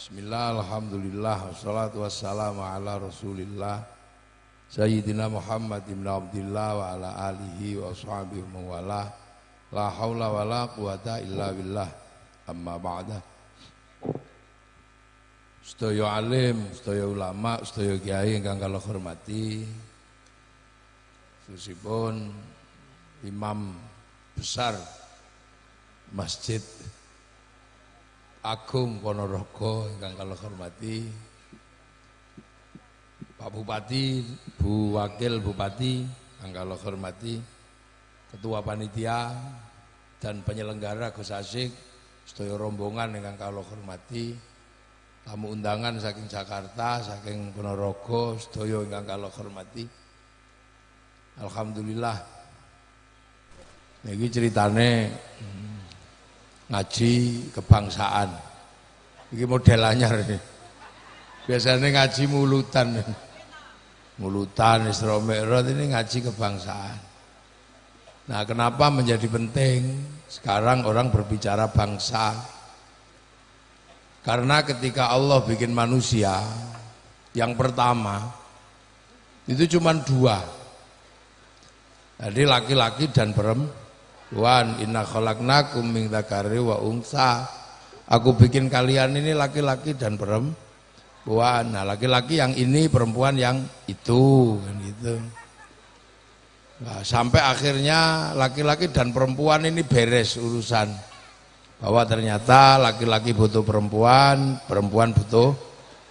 Bismillah, alhamdulillah, wassalatu wassalamu ala rasulillah Sayyidina Muhammad ibn Abdillah wa ala alihi wa sahbihi wa wala la hawla wa la quwata illa billah amma ba'da. Sedaya alim, sedaya ulama, sedaya kiai ingkang kula hormati, khususipun imam besar Masjid Agung Ponorogo ingkang kula hormati, Pak Bupati, Bu Wakil Bupati ingkang kula hormati, Ketua Panitia dan penyelenggara Gus Asyik, sedaya rombongan ingkang kula hormati, tamu undangan saking Jakarta, saking Ponorogo, sedaya ingkang kula hormati. Alhamdulillah. Niki ceritane ngaji kebangsaan. Ini model anyar ini. Biasanya ngaji mulutan. Mulutan, Isra Mi'raj, ini ngaji kebangsaan. Nah, kenapa menjadi penting sekarang orang berbicara bangsa? Karena ketika Allah bikin manusia, yang pertama itu cuma dua. Jadi laki-laki dan perempuan. Inna khalaqnakum min dzakari wa unsa. Aku bikin kalian ini laki-laki dan perempuan. Nah, laki-laki yang ini, perempuan yang itu, kan gitu. Nah, sampai akhirnya laki-laki dan perempuan ini beres urusan. Bahwa ternyata laki-laki butuh perempuan, perempuan butuh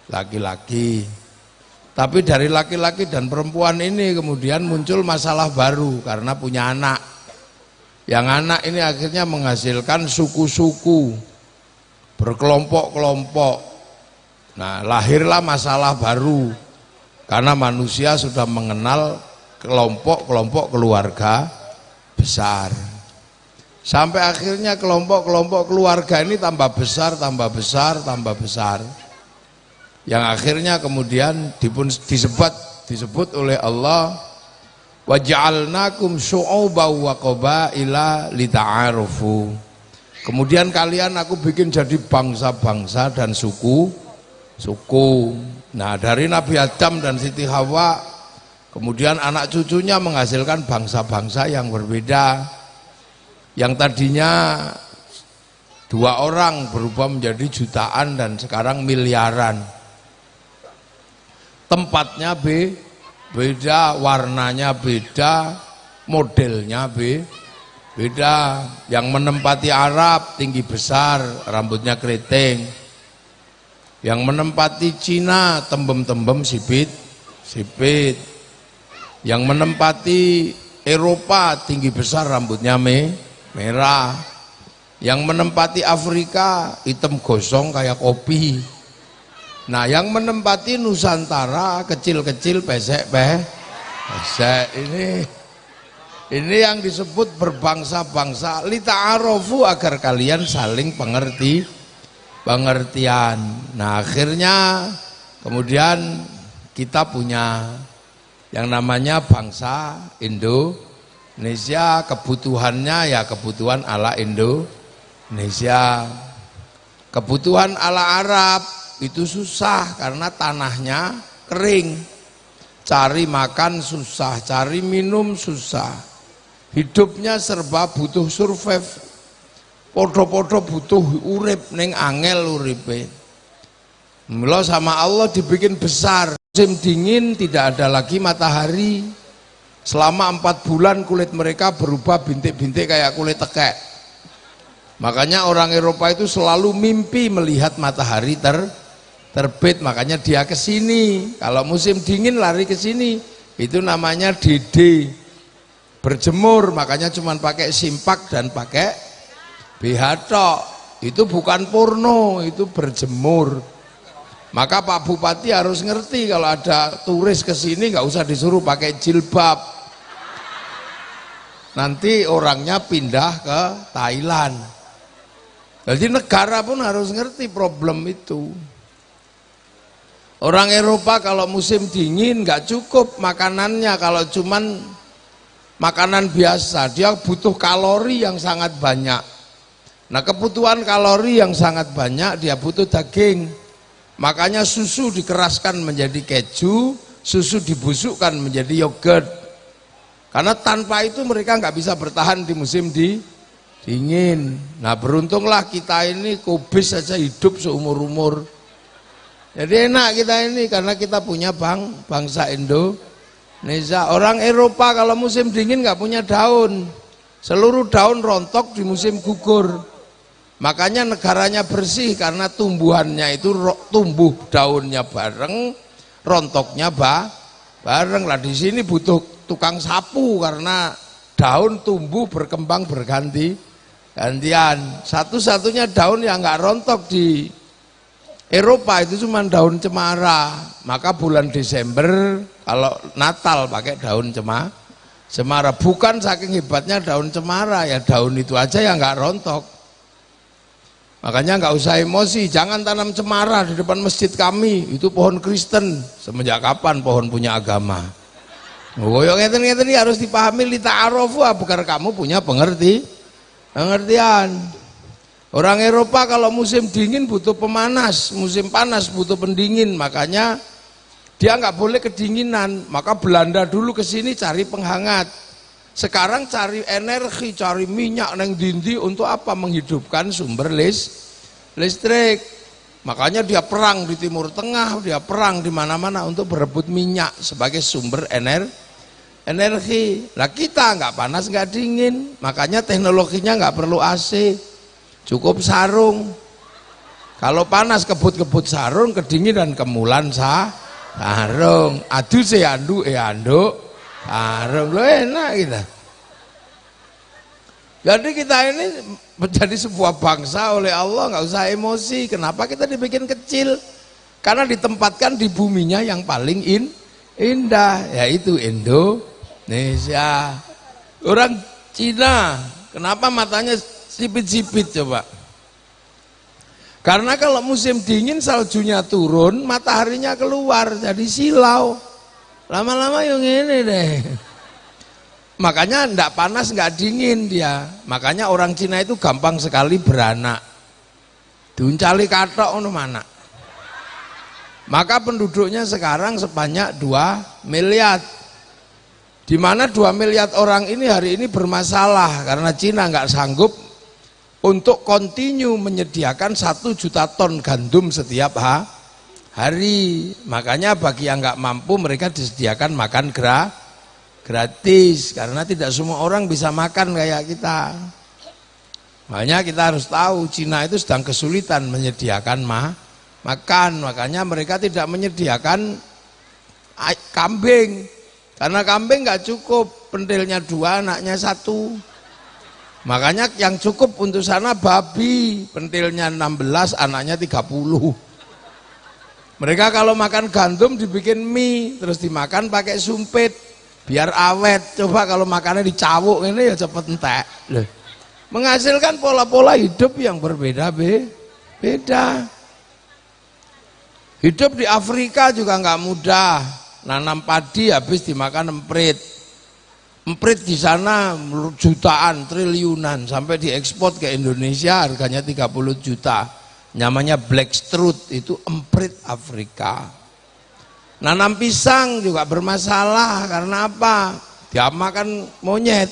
laki-laki. Tapi dari laki-laki dan perempuan ini kemudian muncul masalah baru karena punya anak. Yang anak ini akhirnya menghasilkan suku-suku, berkelompok-kelompok. Nah, lahirlah masalah baru karena manusia sudah mengenal kelompok-kelompok keluarga besar. Sampai akhirnya kelompok-kelompok keluarga ini tambah besar, tambah besar, tambah besar. Yang akhirnya kemudian disebut oleh Allah, wa ja'alnakum syu'uban wa qabaila lita'arufu. Kemudian kalian aku bikin jadi bangsa-bangsa dan suku. Nah, dari Nabi Adam dan Siti Hawa, kemudian anak cucunya menghasilkan bangsa-bangsa yang berbeda. Yang tadinya 2 orang berubah menjadi jutaan dan sekarang miliaran. Tempatnya beda, warnanya beda, modelnya beda. Yang menempati Arab tinggi besar, rambutnya keriting. Yang menempati Cina tembem-tembem sipit. Yang menempati Eropa tinggi besar, rambutnya merah. Yang menempati Afrika hitam gosong kayak kopi. Nah, yang menempati Nusantara kecil-kecil pesek. Ini yang disebut berbangsa-bangsa, lita'arofu, agar kalian saling pengertian. Nah, akhirnya kemudian kita punya yang namanya bangsa Indonesia. Kebutuhannya ya kebutuhan ala Indonesia. Kebutuhan ala Arab itu susah karena tanahnya kering, cari makan susah, cari minum susah, hidupnya serba butuh survive, podo-podo butuh urip, neng angel uripe. Mula sama Allah dibikin besar. Musim dingin tidak ada lagi matahari, selama 4 bulan kulit mereka berubah bintik-bintik kayak kulit tekek. Makanya orang Eropa itu selalu mimpi melihat matahari terbit, makanya dia ke sini. Kalau musim dingin lari ke sini. Itu namanya DD, berjemur. Makanya cuma pakai simpak dan pakai BH tok. Itu bukan porno, itu berjemur. Maka Pak Bupati harus ngerti kalau ada turis ke sini nggak usah disuruh pakai jilbab. Nanti orangnya pindah ke Thailand. Jadi negara pun harus ngerti problem itu. Orang Eropa kalau musim dingin nggak cukup makanannya, kalau cuman makanan biasa, dia butuh kalori yang sangat banyak. Nah, kebutuhan kalori yang sangat banyak, dia butuh daging. Makanya susu dikeraskan menjadi keju, susu dibusukkan menjadi yogurt. Karena tanpa itu mereka nggak bisa bertahan di musim dingin. Nah beruntunglah kita ini kubis saja hidup seumur-umur. Jadi enak kita ini karena kita punya bangsa Indonesia. Orang Eropa kalau musim dingin nggak punya daun. Seluruh daun rontok di musim gugur. Makanya negaranya bersih karena tumbuhannya itu tumbuh daunnya bareng, rontoknya bareng. Lah di sini butuh tukang sapu karena daun tumbuh berkembang gantian. Satu-satunya daun yang nggak rontok di Eropa itu cuma daun cemara. Maka bulan Desember kalau Natal pakai daun cemara. Bukan saking hebatnya daun cemara, ya daun itu aja yang nggak rontok. Makanya nggak usah emosi, jangan tanam cemara di depan masjid kami, itu pohon Kristen. Semenjak kapan pohon punya agama? Oh, yang ngeten-ngeten ini harus dipahami, lita'arofu, bukan kamu punya pengertian. Orang Eropa kalau musim dingin butuh pemanas, musim panas butuh pendingin, makanya dia nggak boleh kedinginan. Maka Belanda dulu ke sini cari penghangat. Sekarang cari energi, cari minyak neng dindi untuk apa? Menghidupkan sumber listrik. Makanya dia perang di Timur Tengah, dia perang di mana-mana untuk berebut minyak sebagai sumber energi. Lah kita nggak panas nggak dingin, makanya teknologinya nggak perlu AC, cukup sarung. Kalau panas kebut-kebut sarung, kedinginan kemulan sarung. Aduh seandu anduk sarung, lo enak kita. Jadi kita ini menjadi sebuah bangsa oleh Allah, nggak usah emosi. Kenapa kita dibikin kecil? Karena ditempatkan di buminya yang paling indah, yaitu Indonesia. Orang Cina, kenapa matanya sipit-sipit coba? Karena kalau musim dingin saljunya turun, mataharinya keluar, jadi silau. Lama-lama yang ini deh. Makanya enggak panas, enggak dingin dia. Makanya orang Cina itu gampang sekali beranak. Diuncali katok ono mana. Maka penduduknya sekarang sebanyak 2 miliar. Di mana 2 miliar orang ini hari ini bermasalah karena Cina enggak sanggup untuk kontinu menyediakan 1 juta ton gandum setiap hari. Makanya bagi yang enggak mampu mereka disediakan makan gratis karena tidak semua orang bisa makan kayak kita. Makanya kita harus tahu Cina itu sedang kesulitan menyediakan makan. Makanya mereka tidak menyediakan kambing karena kambing nggak cukup, pentilnya 2, anaknya 1. Makanya yang cukup untuk sana babi, pentilnya 16, anaknya 30. Mereka kalau makan gandum dibikin mie terus dimakan pakai sumpit biar awet. Coba kalau makannya dicawuk ini ya cepet entek. Loh. Menghasilkan pola-pola hidup yang berbeda-beda. Hidup di Afrika juga nggak mudah. Nanam padi habis dimakan emprit. Emprit di sana jutaan, triliunan sampai diekspor ke Indonesia harganya 30 juta. Namanya black strut, itu emprit Afrika. Nanam pisang juga bermasalah karena apa? Dia makan monyet.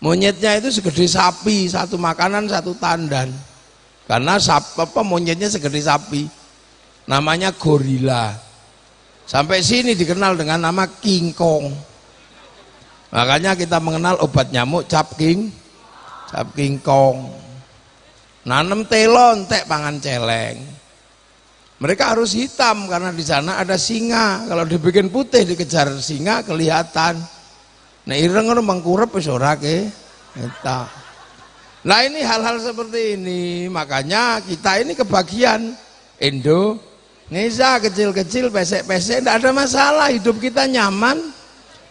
Monyetnya itu segede sapi, 1 makanan 1 tandan. Karena monyetnya segede sapi. Namanya gorila. Sampai sini dikenal dengan nama King Kong. Makanya kita mengenal obat nyamuk cap King Kong. Nanam telon, tek pangan celeng. Mereka harus hitam karena di sana ada singa. Kalau dibikin putih dikejar singa kelihatan. Nah ireng ngono mangkurep wis ora eta. Nah ini hal-hal seperti ini, makanya kita ini kebagian Indonesia kecil-kecil, pesek-pesek, tidak ada masalah, hidup kita nyaman.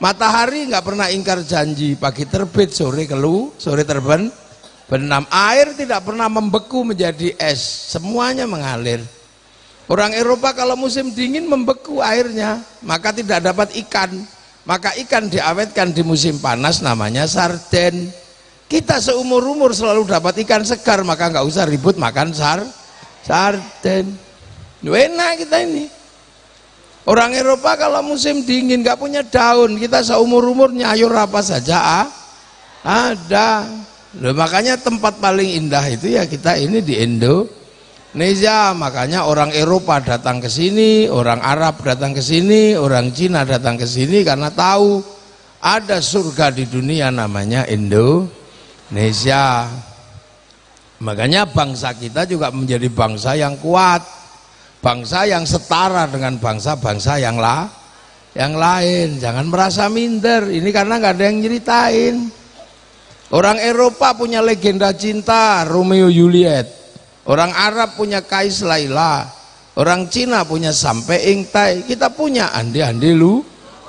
Matahari nggak pernah ingkar janji, pagi terbit, sore sore terbenam. Air tidak pernah membeku menjadi es, semuanya mengalir. Orang Eropa kalau musim dingin membeku airnya, maka tidak dapat ikan. Maka ikan diawetkan di musim panas namanya sarden. Kita seumur-umur selalu dapat ikan segar, maka nggak usah ribut makan sarden. Enak kita ini. Orang Eropa kalau musim dingin nggak punya daun, kita seumur-umur nyayur apa saja ada. Loh, makanya tempat paling indah itu ya kita ini di Indonesia. Makanya orang Eropa datang ke sini, orang Arab datang ke sini, orang Cina datang ke sini karena tahu ada surga di dunia namanya Indonesia. Makanya bangsa kita juga menjadi bangsa yang kuat, bangsa yang setara dengan bangsa-bangsa yang lain. Jangan merasa minder, ini karena nggak ada yang nyeritain. Orang Eropa punya legenda cinta Romeo Juliet, orang Arab punya Kais Laila, orang Cina punya Sampai Ing Tai, kita punya Ande Ande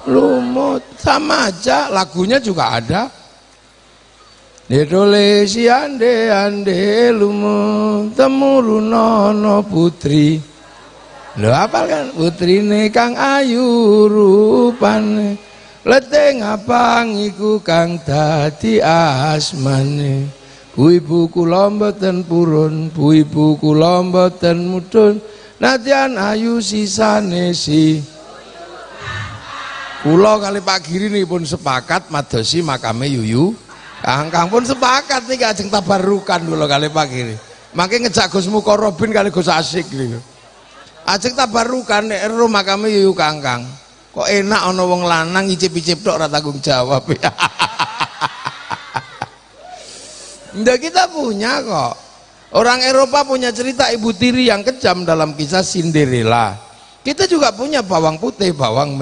Lumut, sama aja, lagunya juga ada. Dedole ande ande lumu temurunono putri. Lho apal kan putrine kang ayu rupane. Leteng abang iku kang dadi asmane. Bu ibu kula mboten purun, bu ibu kula mboten mudhun. Nadyan ayu sisane si. Kula kali Pak Giri nih pun sepakat madosi makame yuyu. Kang pun sepakat nih ajeng tabarukan dulu kali Pak Giri. Makin ngejak Gus Mukorobin kali Gus Asik gitu. Ajeng tabarukan nek ero makame yuyu Kang. Kok enak ana wong lanang icip-icip tok ora tanggung jawab. Ndak kita punya kok. Orang Eropa punya cerita ibu tiri yang kejam dalam kisah Cinderella. Kita juga punya bawang putih, bawang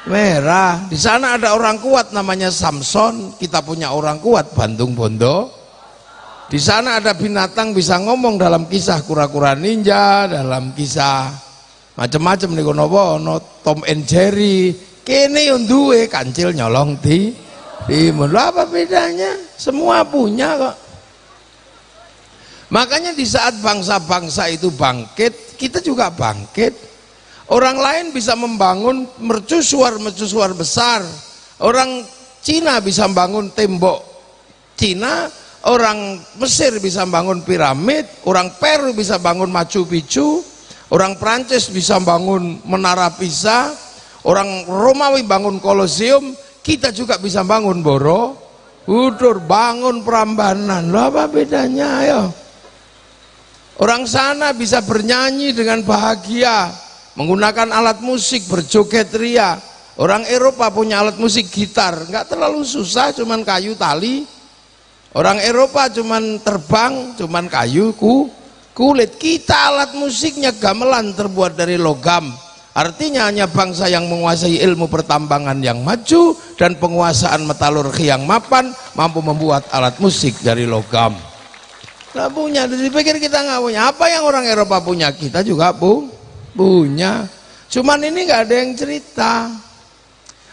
merah. Di sana ada orang kuat namanya Samson, kita punya orang kuat Bandung Bondo. Di sana ada binatang bisa ngomong dalam kisah kura-kura ninja, dalam kisah macam-macam nih kono Tom and Jerry. Kene yo duwe kancil nyolong di timun. Apa bedanya? Semua punya kok. Makanya di saat bangsa-bangsa itu bangkit, kita juga bangkit. Orang lain bisa membangun mercusuar besar. Orang Cina bisa membangun tembok Cina, orang Mesir bisa membangun piramid, orang Peru bisa bangun Machu Picchu, orang Prancis bisa bangun Menara Pisa, orang Romawi bangun Kolosium, kita juga bisa bangun Borobudur, bangun Prambanan. Loh, apa bedanya ayo? Orang sana bisa bernyanyi dengan bahagia, menggunakan alat musik, berjoget ria. Orang Eropa punya alat musik gitar, nggak terlalu susah, cuman kayu tali. Orang Eropa cuman terbang, cuman kayu kulit. Kita alat musiknya gamelan terbuat dari logam. Artinya hanya bangsa yang menguasai ilmu pertambangan yang maju dan penguasaan metalurgi yang mapan mampu membuat alat musik dari logam. Nggak punya, dipikir kita nggak punya. Apa yang orang Eropa punya kita juga punya. Cuman ini nggak ada yang cerita.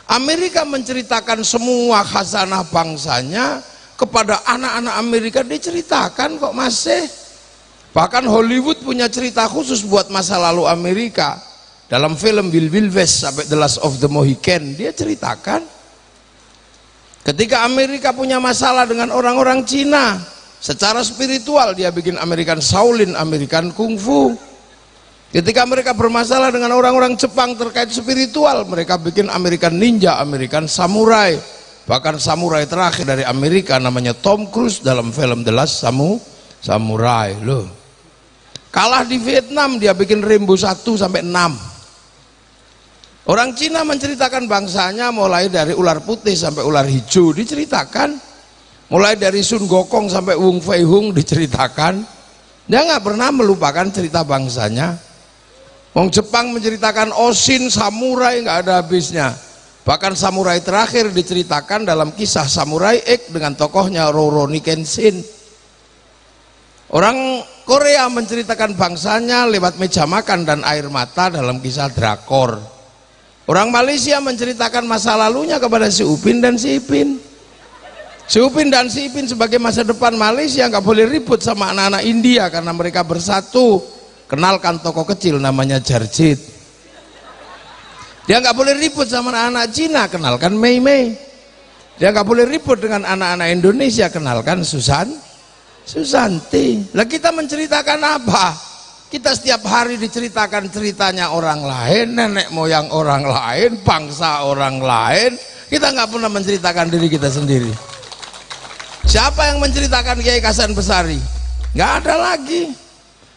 Amerika menceritakan semua khazanah bangsanya kepada anak-anak Amerika, diceritakan kok masih. Bahkan Hollywood punya cerita khusus buat masa lalu Amerika. Dalam film Wild West sampai The Last of the Mohican dia ceritakan ketika Amerika punya masalah dengan orang-orang Cina secara spiritual, dia bikin American Shaolin, American Kung Fu. Ketika mereka bermasalah dengan orang-orang Jepang terkait spiritual, mereka bikin American Ninja, American Samurai. Bahkan samurai terakhir dari Amerika namanya Tom Cruise dalam film The Last Samurai. Loh. Kalah di Vietnam, dia bikin Rambo 1 sampai 6. Orang Cina menceritakan bangsanya mulai dari ular putih sampai ular hijau diceritakan. Mulai dari Sun Gokong sampai Wung Fei Hung diceritakan. Dia nggak pernah melupakan cerita bangsanya. Wong Jepang menceritakan Oshin, samurai nggak ada habisnya. Bahkan samurai terakhir diceritakan dalam kisah Samurai X dengan tokohnya Rurouni Kenshin. Orang Korea menceritakan bangsanya lewat meja makan dan air mata dalam kisah drakor. Orang Malaysia menceritakan masa lalunya kepada si Upin dan si Ipin. Si Upin dan si Ipin sebagai masa depan Malaysia nggak boleh ribut sama anak-anak India karena mereka bersatu. Kenalkan tokoh kecil namanya Jarjit. Dia nggak boleh ribut sama anak-anak Cina, kenalkan Mei Mei. Dia nggak boleh ribut dengan anak-anak Indonesia, kenalkan Susanti. Lah kita menceritakan apa? Kita setiap hari diceritakan ceritanya orang lain, nenek moyang orang lain, bangsa orang lain. Kita nggak pernah menceritakan diri kita sendiri. Siapa yang menceritakan Kiai Hasan Besari? Nggak ada lagi.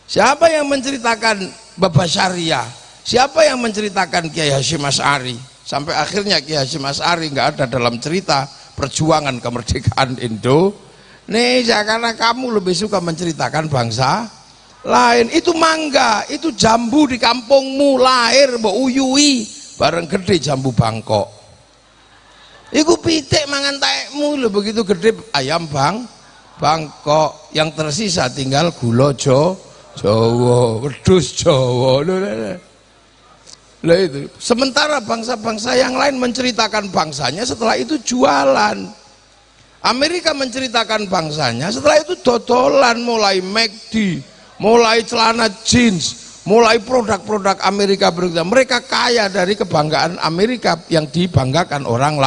Siapa yang menceritakan Bapak Syariah? Siapa yang menceritakan Kiai Hasyim Asy'ari? Sampai akhirnya Kiai Hasyim Asy'ari nggak ada dalam cerita perjuangan kemerdekaan Indonesia, karena kamu lebih suka menceritakan bangsa lain. Itu mangga, itu jambu di kampungmu, lahir mbok uyui bareng gede jambu Bangkok. Iku pitik mangan taekmu lho, begitu gede ayam Bangkok. Yang tersisa tinggal gula Jawa, wedhus Jawa. Lah itu. Sementara bangsa-bangsa yang lain menceritakan bangsanya, setelah itu jualan. Amerika menceritakan bangsanya, setelah itu dodolan, mulai McD, mulai celana jeans, mulai produk-produk Amerika berikutnya. Mereka kaya dari kebanggaan Amerika yang dibanggakan orang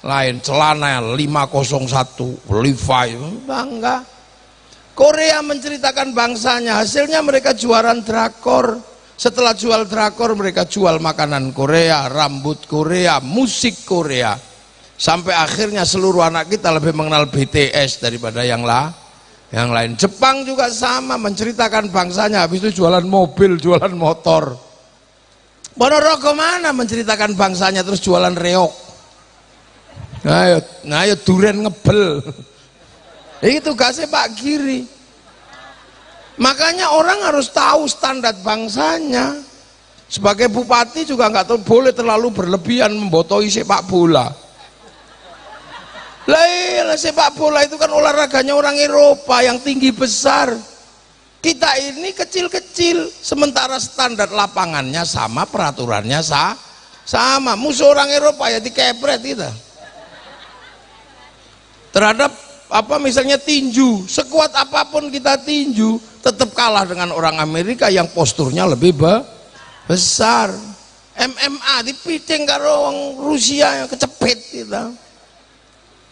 lain. Celana 501 Levi's, bangga. Korea menceritakan bangsanya, hasilnya mereka jualan drakor. Setelah jual drakor, mereka jual makanan Korea, rambut Korea, musik Korea. Sampai akhirnya seluruh anak kita lebih mengenal BTS daripada yang lain. Jepang juga sama, menceritakan bangsanya, habis itu jualan mobil, jualan motor. Ponorogo mana menceritakan bangsanya terus jualan reok. Nah ayo duren ngebel. Itu tugasnya Pak Giri. Makanya orang harus tahu standar bangsanya. Sebagai bupati juga nggak boleh terlalu berlebihan membotoi sepak bola. Lah sepak bola itu kan olahraganya orang Eropa yang tinggi besar. Kita ini kecil-kecil, sementara standar lapangannya sama, peraturannya sama. Musuh orang Eropa ya dikepret kita. Terhadap misalnya tinju, sekuat apapun kita tinju tetap kalah dengan orang Amerika yang posturnya lebih besar. MMA dipiting karo orang Rusia yang kecepet kita.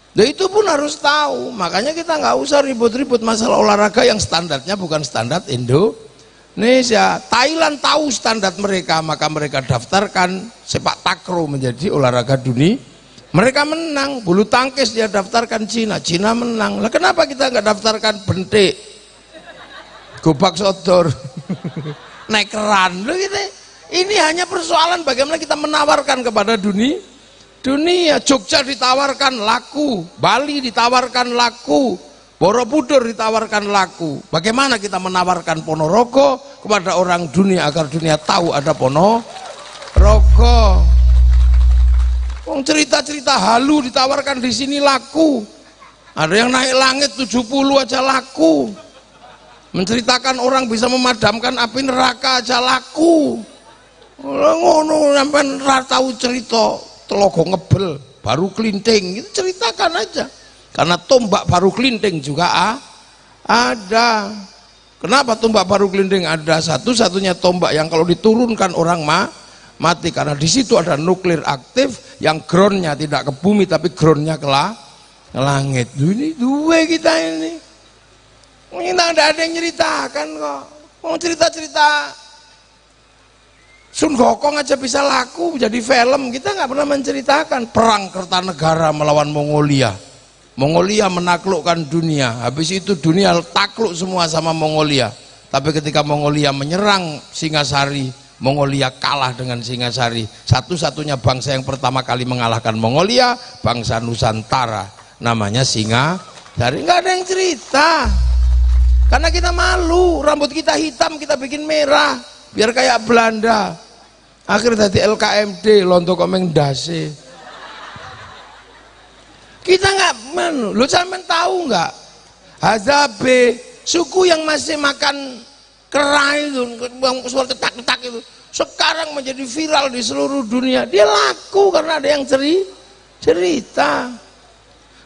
Nah itu pun harus tahu. Makanya kita nggak usah ribut-ribut masalah olahraga yang standarnya bukan standar Indonesia. Thailand tahu standar mereka, maka mereka daftarkan sepak takraw menjadi olahraga dunia. Mereka menang. Bulu tangkis dia daftarkan Cina menang. Lah kenapa kita nggak daftarkan bentik, gobak sodor, naik keran loh gitu. Ini hanya persoalan bagaimana kita menawarkan kepada dunia. Jogja ditawarkan laku, Bali ditawarkan laku, Borobudur ditawarkan laku. Bagaimana kita menawarkan Ponorogo kepada orang dunia agar dunia tahu ada Ponorogo. Cerita-cerita halu ditawarkan di sini laku. Ada yang naik langit 70 aja laku. Menceritakan orang bisa memadamkan api neraka aja laku. Ngono sampean ora tahu cerita telogo ngebel, baru kelinting, itu ceritakan aja. Karena tombak baru kelinting juga ada. Kenapa tombak baru kelinting ada? Satu-satunya tombak yang kalau diturunkan orang mati, karena di situ ada nuklir aktif yang groundnya tidak ke bumi tapi groundnya ke langit. Ini dua kita ini. Kita tidak ada yang ceritakan kok. Mau cerita-cerita Sun Gokong aja bisa laku jadi film. Kita nggak pernah menceritakan perang Kertanegara melawan Mongolia. Mongolia menaklukkan dunia. Habis itu dunia takluk semua sama Mongolia. Tapi ketika Mongolia menyerang Singasari, Mongolia kalah dengan Singasari. Satu-satunya bangsa yang pertama kali mengalahkan Mongolia, bangsa Nusantara, namanya Singasari. Nggak ada yang cerita karena kita malu. Rambut kita hitam kita bikin merah biar kayak Belanda. Akhirnya dari LKMD Londo Komeng Dase. Kita nggak lu sampean tahu nggak, Hazabe, suku yang masih makan kera itu, suara tetak-tetak itu, sekarang menjadi viral di seluruh dunia. Dia laku karena ada yang cerita.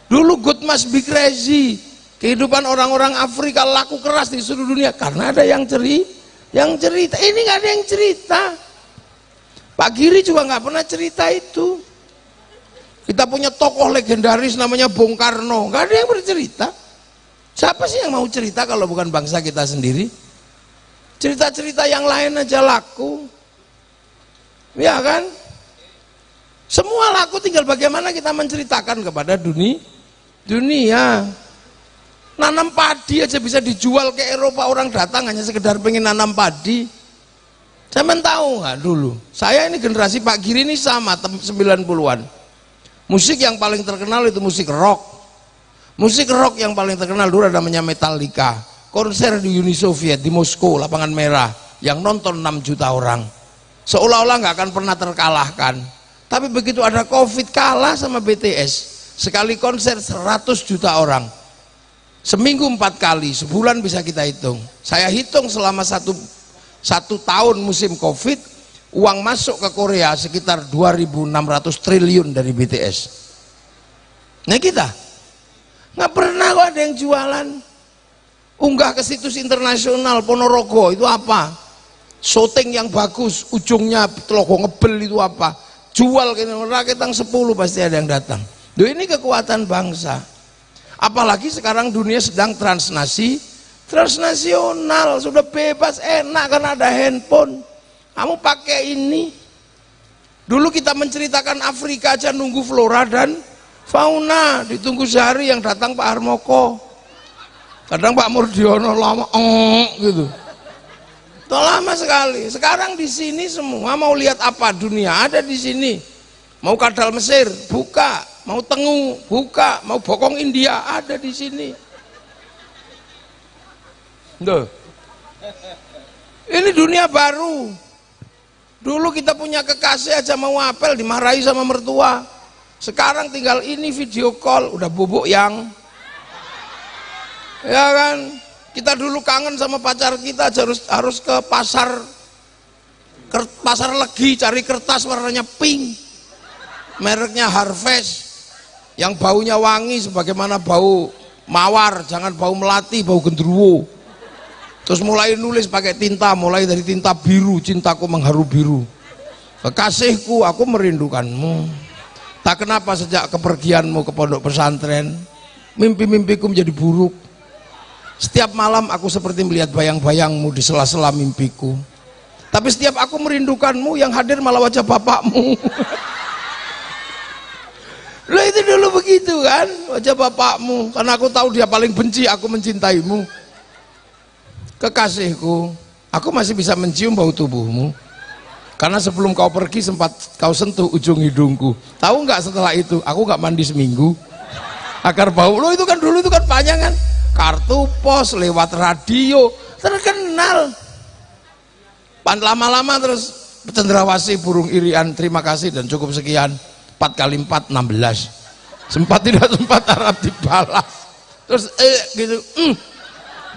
Dulu Good Must Be Crazy, kehidupan orang-orang Afrika laku keras di seluruh dunia karena ada yang cerita. Ini nggak ada yang cerita. Pak Giri juga nggak pernah cerita itu. Kita punya tokoh legendaris namanya Bung Karno, nggak ada yang bercerita. Siapa sih yang mau cerita kalau bukan bangsa kita sendiri? Cerita-cerita yang lain aja laku. Ya kan? Semua laku, tinggal bagaimana kita menceritakan kepada dunia. Nanam padi aja bisa dijual ke Eropa, orang datang hanya sekedar pengen nanam padi. Saya tahu nggak dulu? Saya ini generasi Pak Giri ini sama 90-an. Musik yang paling terkenal itu musik rock. Musik rock yang paling terkenal dulu ada namanya Metallica. Konser di Uni Soviet di Moskow, Lapangan Merah, yang nonton 6 juta orang. Seolah-olah nggak akan pernah terkalahkan. Tapi begitu ada COVID, kalah sama BTS. Sekali konser 100 juta orang. Seminggu 4 kali, sebulan bisa kita hitung. Saya hitung selama satu tahun musim COVID, uang masuk ke Korea sekitar 2.600 triliun dari BTS. Nah kita nggak pernah kok ada yang jualan. Unggah ke situs internasional Ponorogo itu apa? Syuting yang bagus, ujungnya logo ngebel itu apa? Jual ke raketang 10 pasti ada yang datang. Duh, ini kekuatan bangsa. Apalagi sekarang dunia sedang transnasional, sudah bebas, enak karena ada handphone. Kamu pakai ini. Dulu kita menceritakan Afrika aja nunggu flora dan fauna, ditunggu sehari, yang datang Pak Harmoko. Kadang Pak Murdiono lama gitu. Itu lama sekali. Sekarang di sini semua mau lihat apa dunia ada di sini. Mau kadal Mesir, buka. Mau Tengu, buka. Mau bokong India, ada di sini. Duh. Ini dunia baru. Dulu kita punya kekasih aja mau apel dimarahi sama mertua. Sekarang tinggal ini video call, udah bubuk yang. Ya kan? Kita dulu kangen sama pacar kita harus ke pasar Legi cari kertas warnanya pink. Mereknya Harvest. Yang baunya wangi sebagaimana bau mawar, jangan bau melati, bau gendruwo. Terus mulai nulis pakai tinta, mulai dari tinta biru, cintaku mengharu biru. Kekasihku, aku merindukanmu. Tak kenapa sejak kepergianmu ke pondok pesantren, mimpi-mimpiku menjadi buruk. Setiap malam aku seperti melihat bayang-bayangmu di sela-sela mimpiku. Tapi setiap aku merindukanmu, yang hadir malah wajah bapakmu. Loh, itu dulu begitu kan, wajah bapakmu. Karena aku tahu dia paling benci aku mencintaimu. Kekasihku, aku masih bisa mencium bau tubuhmu. Karena sebelum kau pergi sempat kau sentuh ujung hidungku. Tahu nggak setelah itu aku nggak mandi seminggu. Akar bau lo itu kan dulu itu kan panjang kan. Kartu pos, lewat radio, terkenal. Lama-lama terus cendrawasih, burung irian, terima kasih dan cukup sekian. 4 kali 4 16. Sempat tidak sempat Arab dibalas. Terus gitu.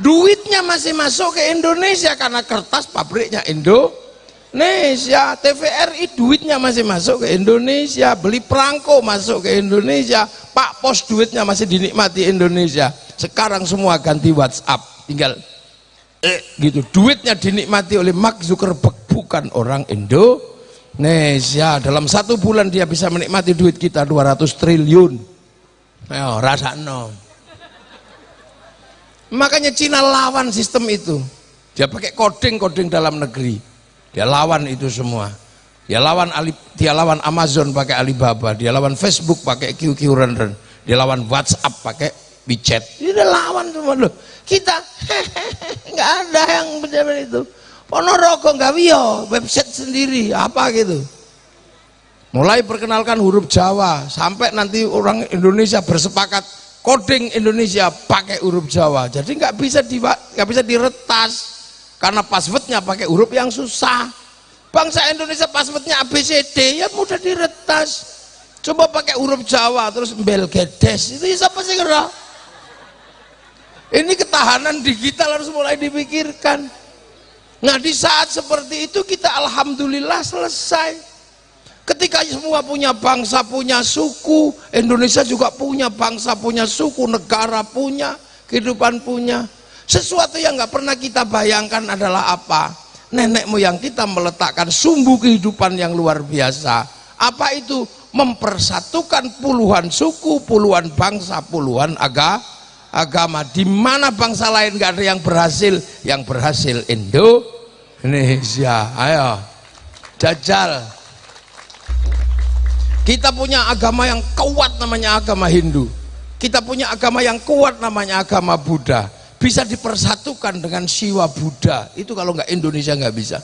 Duitnya masih masuk ke Indonesia karena kertas pabriknya Indonesia. TVRI duitnya masih masuk ke Indonesia. Beli perangko masuk ke Indonesia. Pak Pos duitnya masih dinikmati Indonesia. Sekarang semua ganti WhatsApp, tinggal gitu. Duitnya dinikmati oleh Mark Zuckerberg, bukan orang Indonesia. Dalam 1 bulan dia bisa menikmati duit kita 200 triliun. Ayo rasakno. Makanya Cina lawan sistem itu. Dia pakai coding dalam negeri. Dia lawan itu semua. Dia lawan Amazon pakai Alibaba, dia lawan Facebook pakai QQ Run, dia lawan WhatsApp pakai WeChat. Dia lawan semua loh. Kita nggak ada yang benar itu. Ponorogo nggak wio, website sendiri apa gitu. Mulai perkenalkan huruf Jawa sampai nanti orang Indonesia bersepakat coding Indonesia pakai huruf Jawa. Jadi nggak bisa diretas karena passwordnya pakai huruf yang susah. Bangsa Indonesia passwordnya ABCD ya mudah diretas. Coba pakai huruf Jawa terus Belgedes itu siapa sih kira? Ini ketahanan digital harus mulai dipikirkan. Nah di saat seperti itu kita alhamdulillah selesai. Ketika semua punya bangsa, punya suku, Indonesia juga punya bangsa, punya suku, negara punya, kehidupan punya. Sesuatu yang nggak pernah kita bayangkan adalah apa? Nenek moyang kita meletakkan sumbu kehidupan yang luar biasa. Apa itu? Mempersatukan puluhan suku, puluhan bangsa, puluhan agama. Di mana bangsa lain nggak ada yang berhasil? Yang berhasil Indonesia. Indonesia. Ayo jajal. Kita punya agama yang kuat namanya agama Hindu, kita punya agama yang kuat namanya agama Buddha, bisa dipersatukan dengan Siwa Buddha. Itu kalau nggak Indonesia nggak bisa.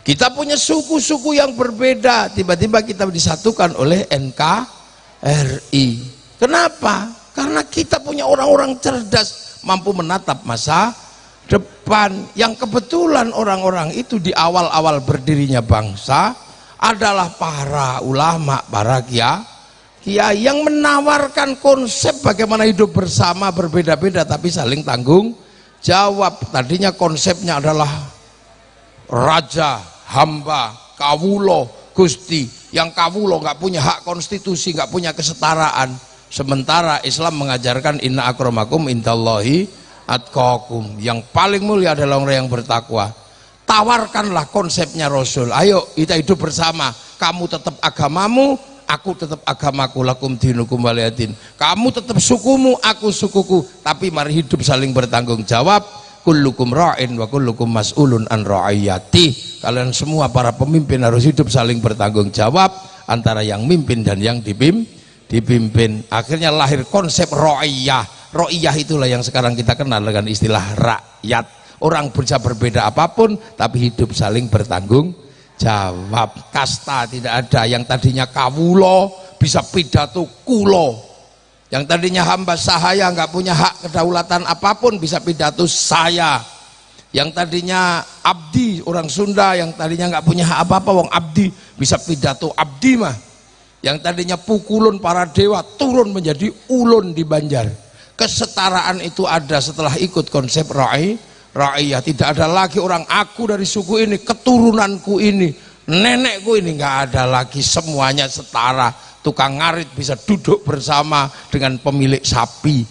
Kita punya suku-suku yang berbeda, tiba-tiba kita disatukan oleh NKRI. Kenapa? Karena kita punya orang-orang cerdas, mampu menatap masa depan. Yang kebetulan orang-orang itu di awal-awal berdirinya bangsa adalah para ulama, para kiai yang menawarkan konsep bagaimana hidup bersama, berbeda-beda tapi saling tanggung jawab. Tadinya konsepnya adalah raja, hamba, kawulo, gusti. Yang kawulo nggak punya hak konstitusi, nggak punya kesetaraan. Sementara Islam mengajarkan inna akramakum indallahi atqakum, yang paling mulia adalah orang yang bertakwa. Tawarkanlah konsepnya Rasul, ayo kita hidup bersama, kamu tetap agamamu, aku tetap agamaku, lakum dinukum waliyadin. Kamu tetap sukumu, aku sukuku, tapi mari hidup saling bertanggung jawab. Kullukum ra'in wa kullukum mas'ulun an ra'iyati. Kalian semua para pemimpin harus hidup saling bertanggung jawab antara yang mimpin dan yang dipimpin. Akhirnya lahir konsep ra'iyah. Ra'iyah itulah yang sekarang kita kenal dengan istilah rakyat. Orang bisa berbeda apapun tapi hidup saling bertanggung jawab. Kasta tidak ada. Yang tadinya kawulo bisa pidato kulo, yang tadinya hamba sahaya nggak punya hak kedaulatan apapun bisa pidato saya. Yang tadinya abdi, orang Sunda yang tadinya nggak punya hak apa-apa, wong abdi bisa pidato abdi mah. Yang tadinya pukulun para dewa turun menjadi ulun di Banjar. Kesetaraan itu ada setelah ikut konsep ra'iyah. Tidak ada lagi orang aku dari suku ini, keturunanku ini, nenekku ini, nggak ada lagi, semuanya setara. Tukang ngarit bisa duduk bersama dengan pemilik sapi.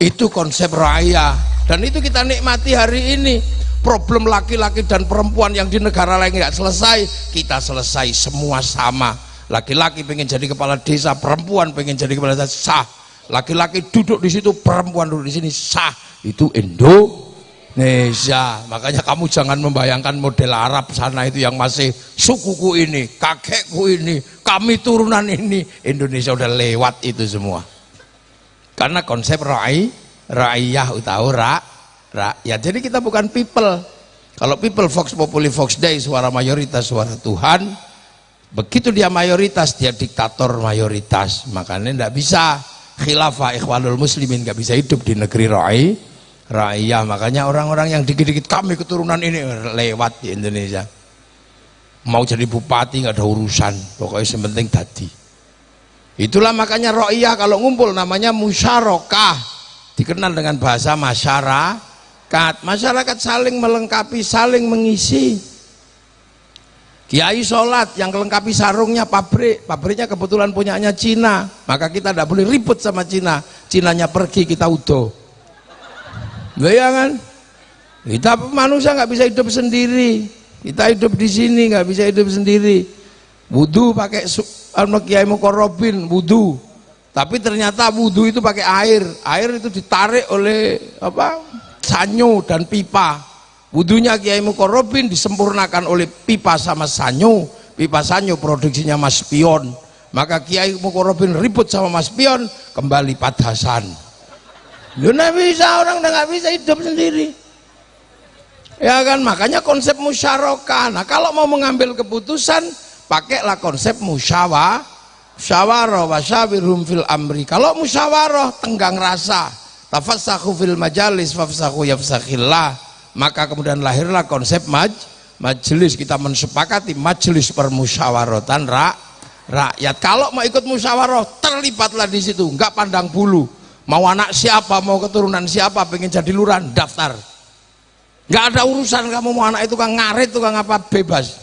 Itu konsep ra'iyah, dan itu kita nikmati hari ini. Problem laki-laki dan perempuan yang di negara lain nggak selesai, kita selesai semua sama. Laki-laki pengen jadi kepala desa, perempuan pengen jadi kepala desa, sah. Laki-laki duduk di situ, perempuan duduk di sini, sah. Itu Indonesia. Makanya kamu jangan membayangkan model Arab sana itu yang masih sukuku ini, kakekku ini, kami turunan ini. Indonesia udah lewat itu semua. Karena konsep ra'iyah utawa rakyat. Jadi kita bukan people. Kalau people vox populi vox dei, suara mayoritas suara Tuhan. Begitu dia mayoritas, dia diktator mayoritas. Makanya tidak bisa khilafah ikhwanul muslimin, nggak bisa hidup di negeri ra'iyah. Makanya orang-orang yang dikit-dikit kami keturunan ini lewat di Indonesia. Mau jadi bupati nggak ada urusan, pokoknya yang penting tadi. Itulah makanya ra'iyah kalau ngumpul namanya musyarakah, dikenal dengan bahasa masyarakat. Masyarakat saling melengkapi, saling mengisi. Kiai sholat yang melengkapi sarungnya pabriknya kebetulan punyanya Cina, maka kita tidak boleh ribut sama Cina. Cinanya pergi, kita udo. Bayangan, kita manusia nggak bisa hidup sendiri. Kita hidup di sini nggak bisa hidup sendiri. Wudu pakai Kiai Mukorobin wudu, tapi ternyata wudu itu pakai air. Air itu ditarik oleh sanyo dan pipa. Wudunya Kiai Mukorobin disempurnakan oleh pipa sama sanyo. Pipa sanyo produksinya Mas Pion. Maka Kiai Mukorobin ribut sama Mas Pion, kembali Padhasan. Lu nggak bisa, orang udah nggak bisa hidup sendiri. Ya kan, makanya konsep musyarakah. Nah kalau mau mengambil keputusan, pakailah konsep musyawarah wasyawirhum fil amri. Kalau musyawarah tenggang rasa, tafassahu fil majalis fafsahu yafsakhillah. Maka kemudian lahirlah konsep majelis. Kita mensepakati majelis permusyawaratan rakyat. Kalau mau ikut musyawarah, terlibatlah di situ, nggak pandang bulu. Mau anak siapa, mau keturunan siapa, pengen jadi lurah, daftar. Nggak ada urusan kamu mau anak itu tukang ngarit, tukang apa, bebas.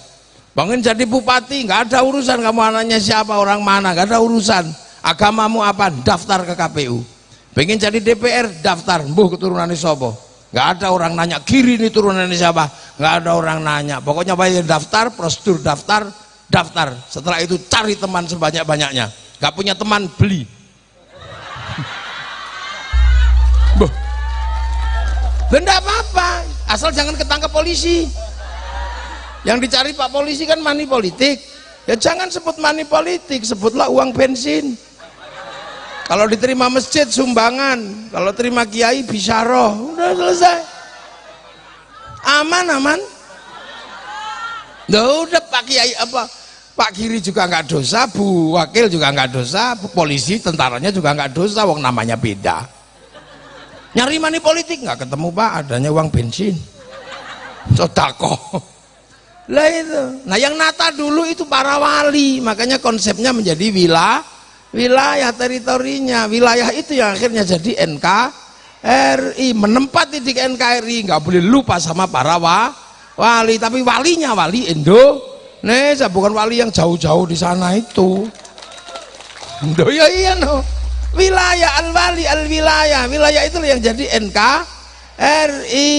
Pengen jadi bupati, nggak ada urusan kamu anaknya siapa, orang mana, nggak ada urusan. Agamamu apa, daftar ke KPU. Pengen jadi DPR, daftar, mbuh keturunannya sopo. Nggak ada orang nanya, kiri ini turunannya siapa, nggak ada orang nanya. Pokoknya bayar daftar, prosedur daftar. Setelah itu cari teman sebanyak-banyaknya. Nggak punya teman, beli. Tidak apa-apa. asal jangan ketangkep polisi. Yang dicari Pak Polisi kan money politik. Ya jangan sebut money politik, sebutlah uang bensin. Kalau diterima masjid sumbangan, kalau terima kiai bisyarah, udah selesai. Aman. Udah Pak Kiai apa Pak Kiri juga nggak dosa, Bu Wakil juga nggak dosa, Bu Polisi tentaranya juga nggak dosa, wong namanya beda. Nyari money politik nggak ketemu Pak, adanya uang bensin. Sodako. Lah itu. Nah yang nata dulu itu para wali, makanya konsepnya menjadi wilayah teritorinya. Wilayah itu yang akhirnya jadi NKRI, menempati di NKRI, nggak boleh lupa sama para wali, tapi walinya wali Indonesia, bukan wali yang jauh-jauh di sana itu. Iya no. Wilayah al-wali al-wilayah, wilayah itu yang jadi NKRI,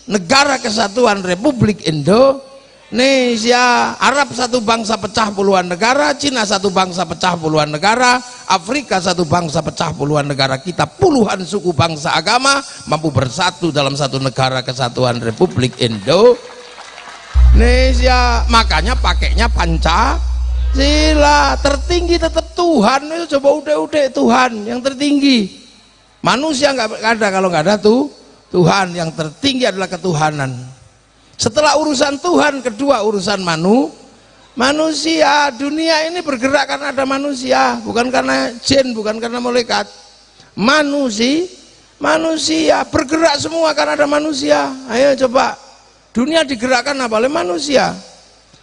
Negara Kesatuan Republik Indonesia. Arab satu bangsa pecah puluhan negara, Cina satu bangsa pecah puluhan negara, Afrika satu bangsa pecah puluhan negara. Kita puluhan suku bangsa agama mampu bersatu dalam satu negara kesatuan Republik Indonesia. Makanya pakainya Pancasila. Tertinggi tetap Tuhan. Itu coba udah Tuhan yang tertinggi. Manusia nggak ada kalau nggak ada Tuhan. Yang tertinggi adalah ketuhanan. Setelah urusan Tuhan, kedua urusan manusia. Dunia ini bergerak karena ada manusia, bukan karena jin, bukan karena malaikat. Manusia bergerak semua karena ada manusia. Ayo coba, dunia digerakkan apa? Oleh manusia.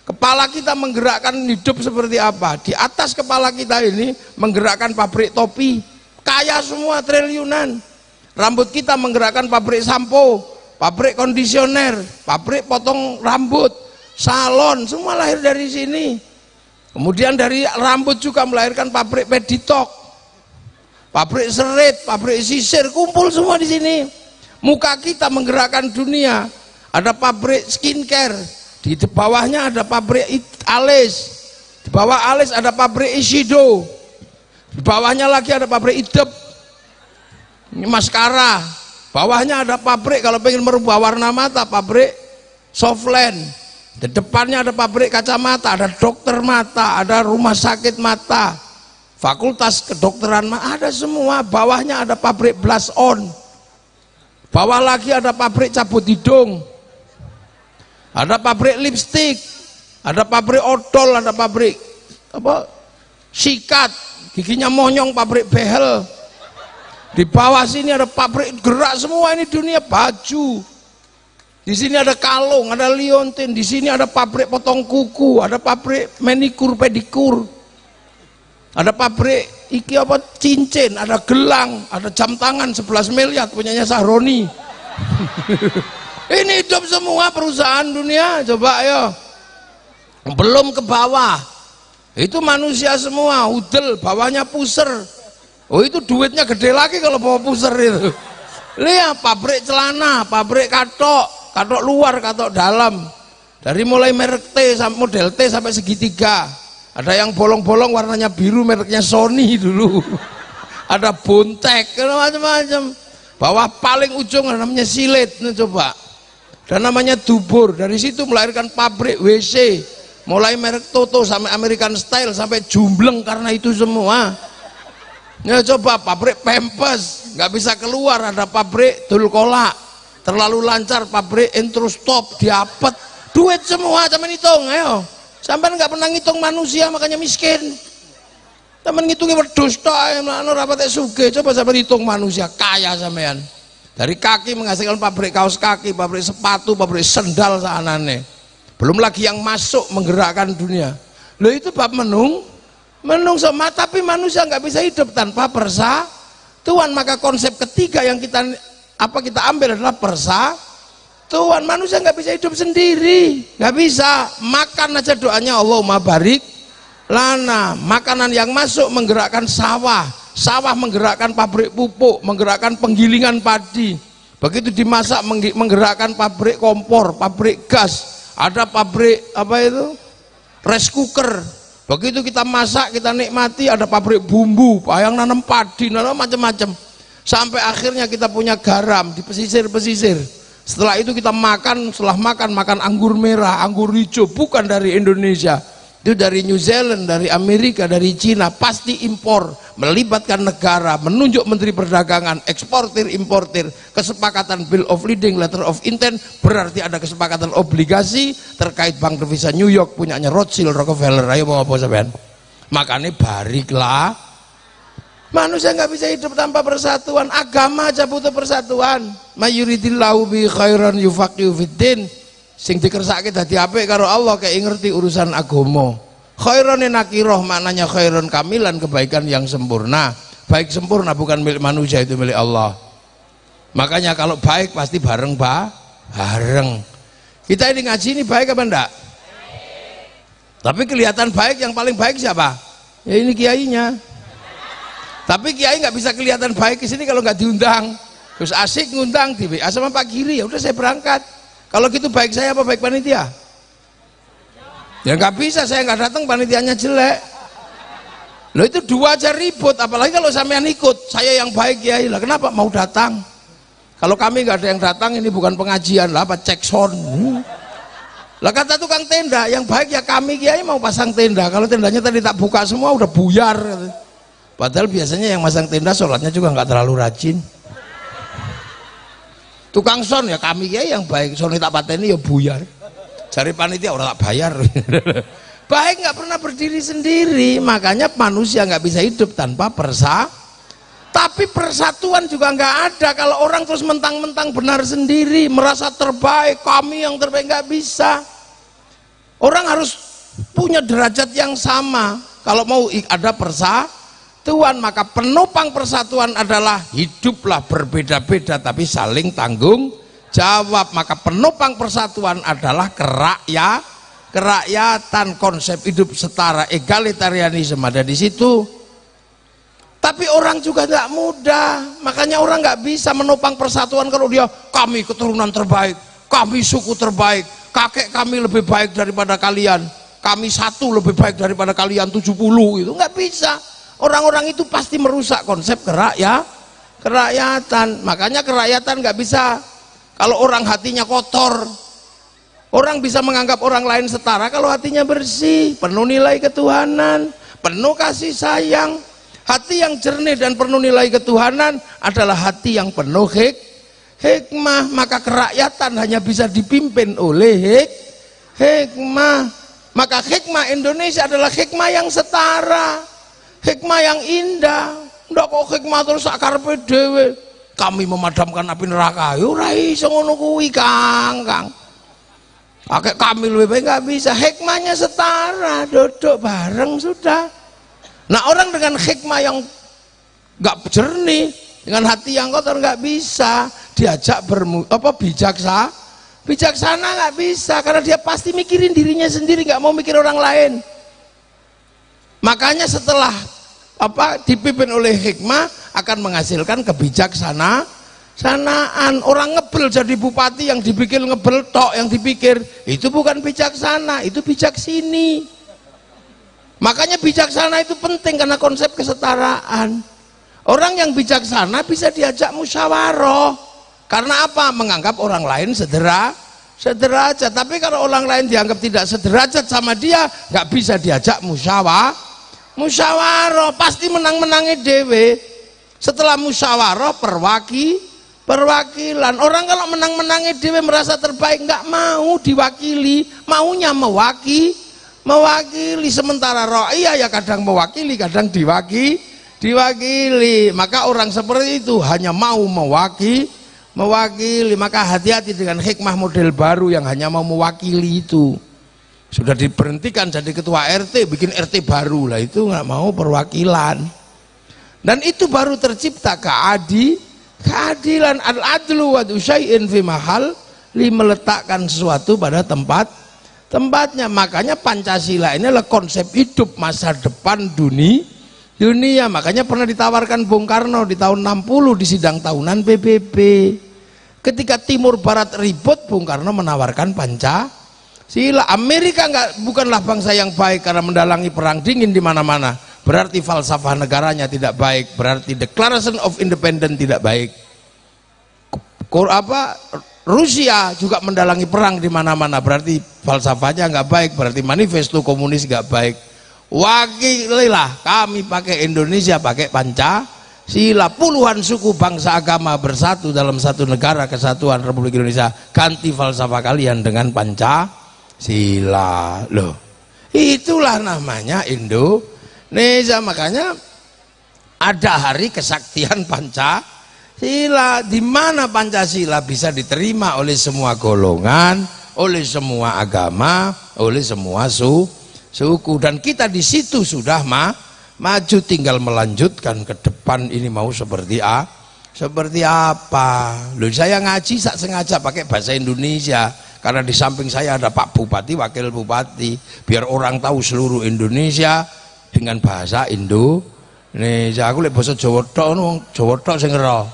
Kepala kita menggerakkan hidup seperti apa? Di atas kepala kita ini menggerakkan pabrik topi, kaya semua triliunan. Rambut kita menggerakkan pabrik sampo, pabrik kondisioner, pabrik potong rambut, salon, semua lahir dari sini. Kemudian dari rambut juga melahirkan pabrik peditok, pabrik serit, pabrik sisir, kumpul semua di sini. Muka kita menggerakkan dunia. Ada pabrik skincare, di bawahnya ada pabrik alis, di bawah alis ada pabrik Ishido, di bawahnya lagi ada pabrik idep, ini maskara. Bawahnya ada pabrik kalau pengen merubah warna mata, pabrik Softland. Di depannya ada pabrik kacamata, ada dokter mata, ada rumah sakit mata, fakultas kedokteran mata, ada semua. Bawahnya ada pabrik blush on. Bawah lagi ada pabrik cabut hidung. Ada pabrik lipstick, ada pabrik odol, ada pabrik apa? Sikat, giginya monyong, pabrik behel. Di bawah sini ada pabrik gerak semua, ini dunia baju. Di sini ada kalung, ada liontin, di sini ada pabrik potong kuku, ada pabrik manikur pedikur. Ada pabrik iki apa cincin, ada gelang, ada jam tangan 11 miliar punyanya Sahroni. Ini hidup semua perusahaan dunia, coba ayo. Belum ke bawah. Itu manusia semua, udel, bawahnya puser. Oh itu duitnya gede lagi kalau bawa puser itu. Lihat pabrik celana, pabrik katok luar, katok dalam. Dari mulai merek T sampai model T sampai segitiga. Ada yang bolong-bolong warnanya biru, mereknya Sony dulu. Ada bontek, macam-macam. Bawah paling ujung namanya silet, nah, coba. Dan namanya dubur. Dari situ melahirkan pabrik WC, mulai merek Toto sampai American Style sampai jumbleng karena itu semua. Ya coba pabrik Pampers nggak bisa keluar, ada pabrik Dulcola terlalu lancar, pabrik Introstop diapet, duit semua. Teman hitung, ayo. Sampai nggak pernah ngitung manusia makanya miskin. Teman ngitungnya wedhus tok, anu rapat sugih. Coba sampai hitung manusia kaya sampean. Dari kaki menghasilkan pabrik kaos kaki, pabrik sepatu, pabrik sendal saanane. Belum lagi yang masuk menggerakkan dunia. Loh itu bab menung sama, tapi manusia nggak bisa hidup tanpa persatuan. Maka konsep ketiga yang kita ambil adalah persatuan. Manusia nggak bisa hidup sendiri, nggak bisa. Makan aja doanya Allahumma barik lana. Makanan yang masuk menggerakkan sawah, sawah menggerakkan pabrik pupuk, menggerakkan penggilingan padi. Begitu dimasak menggerakkan pabrik kompor, pabrik gas, ada pabrik apa itu? Rice cooker. Begitu kita masak, kita nikmati, ada pabrik bumbu, yang nanam padi, nanam macam-macam. Sampai akhirnya kita punya garam di pesisir-pesisir. Setelah itu kita makan, setelah makan anggur merah, anggur hijau, bukan dari Indonesia, itu dari New Zealand, dari Amerika, dari Cina, pasti impor, melibatkan negara, menunjuk menteri perdagangan, eksportir, importir, kesepakatan bill of lading, letter of intent, berarti ada kesepakatan obligasi terkait bank devisa New York punyanya Rothschild, Rockefeller. Ayo mau apa sampean? Makanya bariklah, manusia nggak bisa hidup tanpa persatuan. Agama aja butuh persatuan. Mayuridillahu bi khairan yufaqihu fiddin. Sing dikersake dadi apik karo Allah kayak ngerti urusan agama. Khairon nakiroh maknanya khairon kamilan, kebaikan yang sempurna. Baik sempurna bukan milik manusia, itu milik Allah. Makanya kalau baik pasti bareng bareng. Kita ini ngaji ini baik apa enggak? Tapi kelihatan baik, yang paling baik siapa? Ya ini kiainya. Tapi kiai nggak bisa kelihatan baik di sini kalau nggak diundang. Terus asik ngundang di WA sama Pak Giri, ya udah saya berangkat. Kalau gitu baik saya apa baik panitia? Ya nggak bisa, saya nggak datang panitianya jelek. Loh itu dua aja ribut, apalagi kalau sampean ikut. Saya yang baik ya, lah kenapa mau datang? Kalau kami nggak ada yang datang, ini bukan pengajian lah, apa cek sound. Lah kata tukang tenda, yang baik ya kami kiai mau pasang tenda. Kalau tendanya tadi tak buka semua udah buyar. Padahal biasanya yang masang tenda sholatnya juga nggak terlalu rajin. Tukang son ya kami ya yang baik, son tak pateni ya buyar. Cari panitia orang tak bayar. Baik nggak pernah berdiri sendiri, makanya manusia nggak bisa hidup tanpa tapi persatuan juga nggak ada kalau orang terus mentang-mentang benar sendiri, merasa terbaik, kami yang terbaik, nggak bisa. Orang harus punya derajat yang sama. Kalau mau ada persatuan, maka penopang persatuan adalah hiduplah berbeda-beda tapi saling tanggung jawab. Maka penopang persatuan adalah kerakyatan, konsep hidup setara, egalitarianisme ada di situ. Tapi orang juga tidak mudah, makanya orang nggak bisa menopang persatuan kalau dia kami keturunan terbaik, kami suku terbaik, kakek kami lebih baik daripada kalian, kami satu lebih baik daripada kalian 70, itu nggak bisa. Orang-orang itu pasti merusak konsep kerakyatan. Makanya kerakyatan nggak bisa kalau orang hatinya kotor. Orang bisa menganggap orang lain setara kalau hatinya bersih, penuh nilai ketuhanan, penuh kasih sayang. Hati yang jernih dan penuh nilai ketuhanan adalah hati yang penuh hikmah. Maka kerakyatan hanya bisa dipimpin oleh hikmah. Maka hikmah Indonesia adalah hikmah yang setara, hikmah yang indah. Ndak kok hikmah terus akarepe dhewe. Kami memadamkan api neraka. Yo ora iso ngono kuwi, Kang. Pakai kami lebih baik nggak bisa. Hikmahnya setara, duduk bareng sudah. Nah orang dengan hikmah yang nggak jernih, dengan hati yang kotor nggak bisa diajak bijaksana nggak bisa, karena dia pasti mikirin dirinya sendiri, nggak mau mikir orang lain. Makanya setelah dipimpin oleh hikmah akan menghasilkan kebijaksanaan. Orang ngebel jadi bupati, yang dipikir ngebel tok, yang dipikir itu bukan bijaksana, itu bijaksini. Makanya bijaksana itu penting karena konsep kesetaraan. Orang yang bijaksana bisa diajak musyawarah. Karena apa? Menganggap orang lain sederajat. Tapi kalau orang lain dianggap tidak sederajat sama dia, nggak bisa diajak musyawarah. Pasti menang-menangnya dewe. Setelah musyawarah perwakilan. Orang kalau menang-menangnya dewe merasa terbaik, nggak mau diwakili, maunya mewakili. Sementara rakyat ya kadang mewakili, kadang diwakili. Maka orang seperti itu hanya mau mewakili. Maka hati-hati dengan hikmah model baru yang hanya mau mewakili itu. Sudah diberhentikan jadi ketua RT, bikin RT baru lah, itu nggak mau perwakilan. Dan itu baru tercipta keadilan, al-adlu wa syai'in fi mahal, meletakkan sesuatu pada tempatnya. Makanya Pancasila ini adalah konsep hidup masa depan dunia. Makanya pernah ditawarkan Bung Karno di tahun 60 di sidang tahunan PBB. Ketika Timur Barat ribut, Bung Karno menawarkan Pancasila. Amerika bukanlah bangsa yang baik karena mendalangi perang dingin di mana-mana. Berarti falsafah negaranya tidak baik, berarti Declaration of Independence tidak baik. Rusia juga mendalangi perang di mana-mana, berarti falsafahnya nggak baik, berarti manifesto komunis nggak baik. Wakililah kami pakai Indonesia, pakai Pancasila. Puluhan suku bangsa agama bersatu dalam satu negara kesatuan Republik Indonesia. Ganti falsafah kalian dengan Pancasila. Loh, itulah namanya Indonesia. Makanya ada hari kesaktian Pancasila. Di mana Pancasila bisa diterima oleh semua golongan, oleh semua agama, oleh semua suku, dan kita di situ sudah maju, tinggal melanjutkan ke depan. Ini mau seperti apa? Loh, saya ngaji sak sengaja pakai bahasa Indonesia karena di samping saya ada Pak Bupati, Wakil Bupati, biar orang tahu seluruh Indonesia dengan bahasa Indonesia. Aku lek basa Jawa tok, wong Jawa tok sing ngero.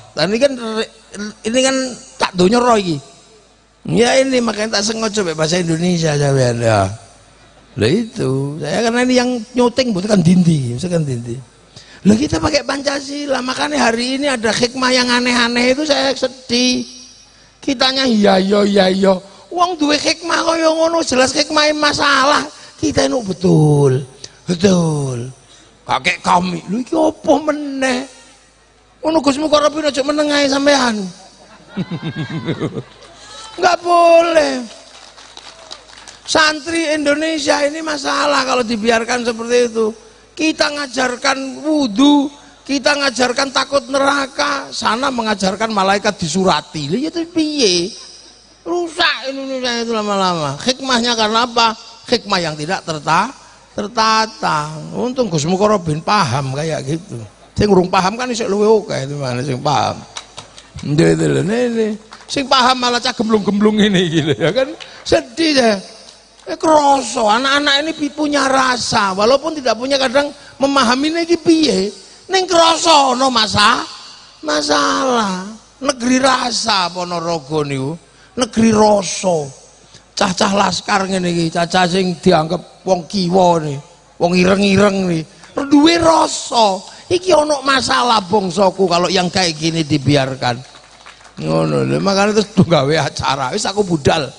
Ini kan tak donya ro iki. Ya ini makanya tak sengaja pakai bahasa Indonesia sampean ya. Lah itu, saya karena ini yang nyuting bukan dindi, misalkan dindi. Lah kita pakai Pancasila, makanya hari ini ada hikmah yang aneh-aneh itu saya sedih. Kitanya iya. Wong duwe hikmah kaya ngono, jelas hikmah masalah. Kita ini betul. Kakek kami, lu iki apa meneh? Ngono Gus Mukarrabin aja menengahi sampean. Enggak boleh. Santri Indonesia ini masalah kalau dibiarkan seperti itu. Kita ngajarkan wudhu, kita ngajarkan takut neraka, sana mengajarkan malaikat disurati. Lihat itu piye? Rusak Indonesia itu lama-lama. Hikmahnya karena apa? Hikmah yang tidak tertata. Untung Gus Mukarrabin paham kayak gitu. Sing urung paham kan isih luwih oke itu mana sing paham. Ndek lho ini. Sing paham malah cah gemblung-gemblung ini gitu ya kan. Sedih deh. Kroso anak-anak ini punya rasa, walaupun tidak punya, kadang memahami ini piye. Ning kroso no masalah. Negeri rasa Ponorogo niku, negeri rasa. Cah-cah laskar ngene iki, cah-cah sing dianggap wong kiwa nih, wong ireng-ireng nih, duwe rasa. Iki ono masalah bangsaku kalau yang kayak gini dibiarkan. Ngono lho, makane terus gawe acara. Wis aku budal.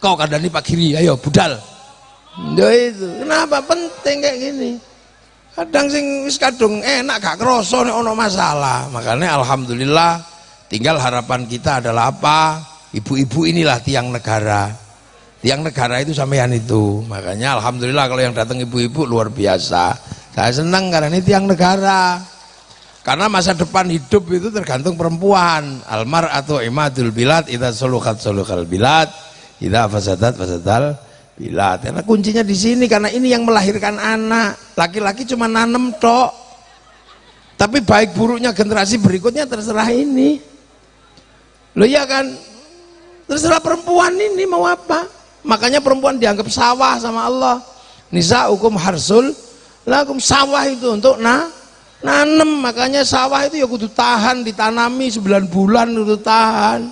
Kau kandani Pak Giri, ayo budal. Nah itu, kenapa penting kayak gini? Kadang sing wis kadung enak gak kroso nek ono masalah. Makanya alhamdulillah, tinggal harapan kita adalah apa? Ibu-ibu inilah tiang negara. Tiang negara itu sampean itu. Makanya alhamdulillah kalau yang datang ibu-ibu luar biasa. Saya senang karena ini tiang negara. Karena masa depan hidup itu tergantung perempuan. Almar atau imadul bilad, idza sulukat sulukal bilad, idza fasadat fasadal bilad. Karena kuncinya di sini, karena ini yang melahirkan anak. Laki-laki cuma nanem tok. Tapi baik buruknya generasi berikutnya terserah ini. Loh ya kan? Terserah perempuan ini mau apa? Makanya perempuan dianggap sawah sama Allah. Nisa'ukum harsul lakum, sawah itu untuk nanem. Makanya sawah itu ya kudu tahan, ditanami 9 bulan kudu tahan.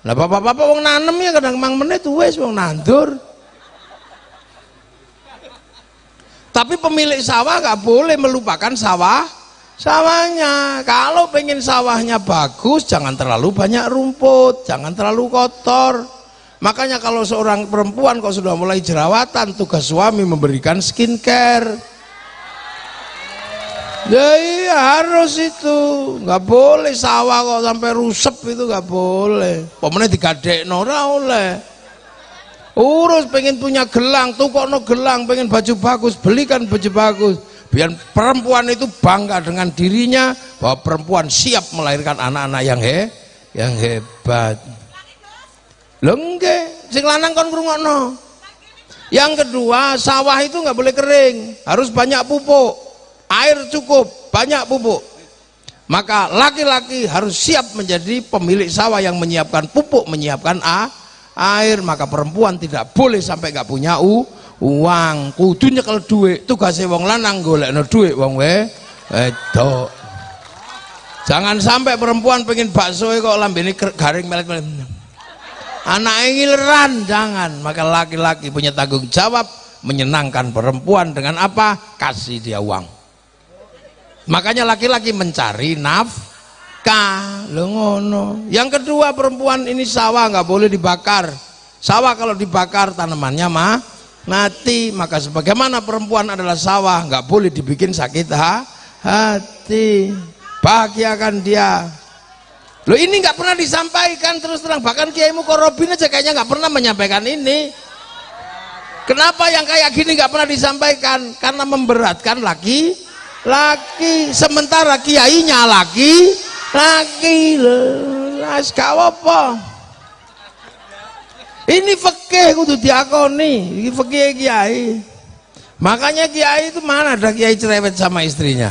Nah bapak-bapak wong nanem ya kadang mang menit wis wong nandur. Tapi pemilik sawah gak boleh melupakan sawahnya. Kalau pengen sawahnya bagus, jangan terlalu banyak rumput, jangan terlalu kotor. Makanya kalau seorang perempuan kok sudah mulai jerawatan, tugas suami memberikan skincare. Ya iya harus itu, nggak boleh sawah kok sampai rusep itu nggak boleh. Pemenang digadekno ora oleh. Urus pengen punya gelang, tukokno gelang, pengen baju bagus, belikan baju bagus. Biar perempuan itu bangga dengan dirinya bahwa perempuan siap melahirkan anak-anak yang hebat. Lho nggih, sing lanang kon ngrungokno. Yang kedua, sawah itu nggak boleh kering, harus banyak pupuk. Air cukup, banyak pupuk. Maka laki-laki harus siap menjadi pemilik sawah yang menyiapkan pupuk, menyiapkan air. Maka perempuan tidak boleh sampai nggak punya uang. Kudu nyekel duit. Tugasnya wong lanang golekno duit wong wedok. Jangan sampai perempuan pengen bakso kok lambene garing melet-melet. Anaknya ngileran, jangan. Maka laki-laki punya tanggung jawab menyenangkan perempuan dengan apa? Kasih dia uang. Makanya laki-laki mencari Lho ngono. Yang kedua, perempuan ini sawah nggak boleh dibakar. Sawah kalau dibakar tanamannya mati. Maka sebagaimana perempuan adalah sawah, nggak boleh dibikin sakit hati. Bahagiakan dia. Loh ini nggak pernah disampaikan terus terang. Bahkan Kiai Mukorobin aja kayaknya nggak pernah menyampaikan ini. Kenapa yang kayak gini nggak pernah disampaikan? Karena memberatkan laki. Sementara kiainya laki loh, gak apa. Ini fikih kudu diakoni, ini fikih kiai. Makanya kiai itu mana ada kiai cerewet sama istrinya?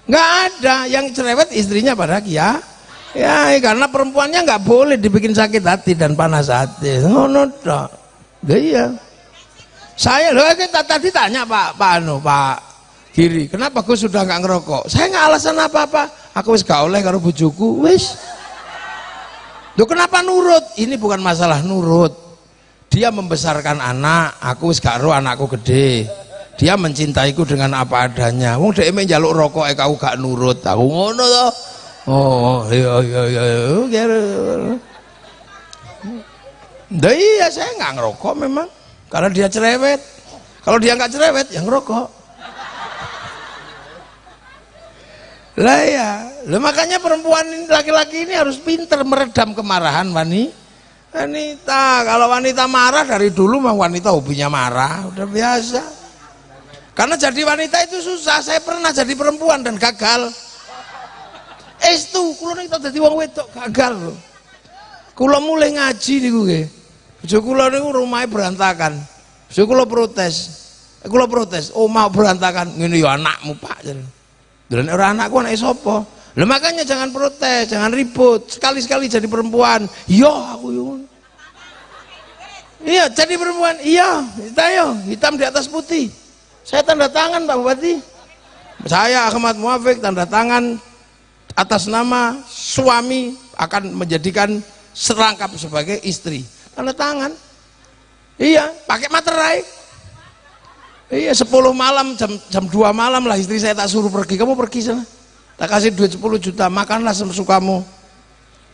Nggak ada, yang cerewet istrinya pada kiai. Karena perempuannya nggak boleh dibikin sakit hati dan panas hati. Ngono tok. Iya. Saya loh kita tadi tanya Pak Giri, kenapa gue sudah nggak ngerokok? Saya nggak alasan apa-apa. Aku wis gak oleh karo bojoku, wis. Loh kenapa nurut? Ini bukan masalah nurut. Dia membesarkan anak, aku wis gak ro anakku gede. Dia mencintaiku dengan apa adanya. Wong dhek njaluk rokok aku gak nurut. Aku ngono to. Oh, iya. Iya, saya nggak ngerokok memang. Karena dia cerewet. Kalau dia nggak cerewet, ya ngerokok. Lah ya, makanya perempuan ini, laki-laki ini harus pinter meredam kemarahan wanita. Kalau wanita marah dari dulu mah wanita hobinya marah, udah biasa. Karena jadi wanita itu susah. Saya pernah jadi perempuan dan gagal. Estu, kulo nek dadi wong wedok gagal lho. Kulo mulai ngaji niku nggih. Bojo kulo niku rumahe berantakan. Bojo kulo protes. Omah berantakan. Ngene ya anakmu, Pak. Dan orang anakku anak sapa? Lah makanya jangan protes, jangan ribut. Sekali-sekali jadi perempuan. Iya aku yo. Iya, jadi perempuan. Iya, hitam di atas putih. Saya tanda tangan Pak Bupati. Saya Ahmad Muafiq tanda tangan atas nama suami akan menjadikan serangkap sebagai istri. Tanda tangan. Iya, pakai materai. Iya, 10 malam, jam 2 malam lah istri saya tak suruh pergi. Kamu pergi sana, tak kasih duit 10 juta, makanlah sesukamu.